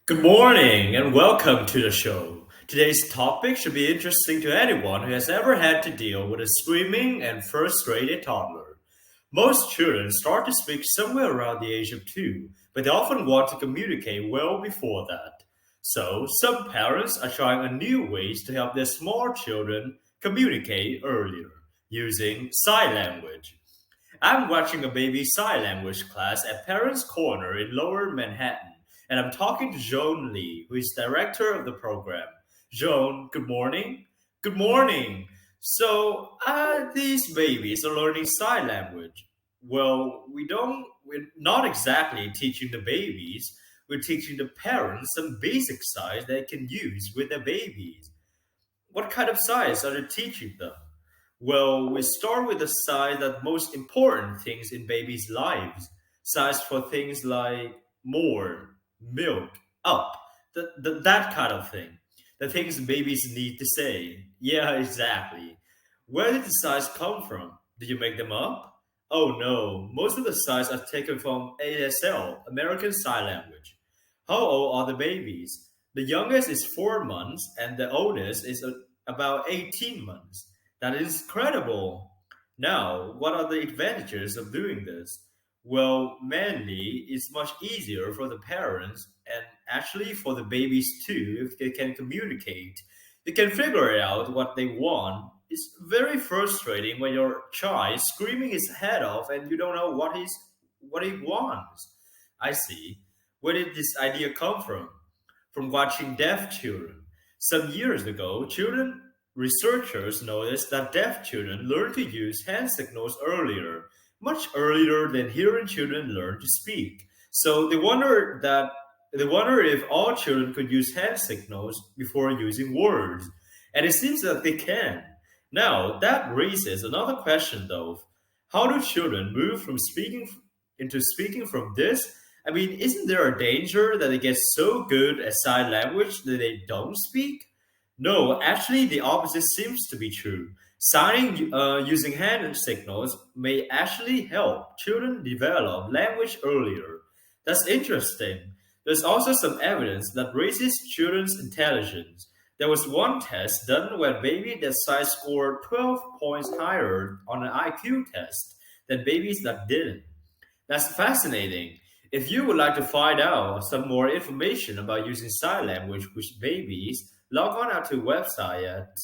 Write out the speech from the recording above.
Good morning and welcome to the show. Today's topic should be interesting to anyone who has ever had to deal with a screaming and frustrated toddler. Most children start to speak somewhere around the age of 2, but they often want to communicate well before that. So, some parents are trying new ways to help their small children communicate earlier using sign language. I'm watching a baby sign language class at Parents Corner in Lower Manhattan, and I'm talking to Joan Lee, who is director of the program. Joan, good morning. Good morning. So, these babies are learning sign language. Well, we're not exactly teaching the babies, we're teaching the parents some basic signs they can use with their babies. What kind of signs are they teaching them? Well, we start with the signs that most important things in babies' lives. Signs for things like more, milk, up, that kind of thing. The things babies need to say. Yeah, exactly. Where did the signs come from? Did you make them up? Oh no, most of the signs are taken from ASL, American Sign Language. How old are the babies? The youngest is 4 months and the oldest is about 18 months. That is incredible. Now, what are the advantages of doing this? Well, mainly, it's much easier for the parents and actually for the babies too if they can communicate. They can figure out what they want. It's very frustrating when your child is screaming his head off and you don't know what he wants. I see. Where did this idea come from? From watching deaf children. Some years ago, children researchers noticed that deaf children learn to use hand signals earlier, much earlier than hearing children learn to speak. So they wonder if all children could use hand signals before using words. And it seems that they can. Now, that raises another question though. How do children move from speaking into speaking from this? I mean, isn't there a danger that they get so good at sign language that they don't speak? No, actually, the opposite seems to be true. Signing using hand signals may actually help children develop language earlier. That's interesting. There's also some evidence that raises children's intelligence. There was one test done where babies that size scored 12 points higher on an IQ test than babies that didn't. That's fascinating. If you would like to find out some more information about using sign language with babies, log on out to website at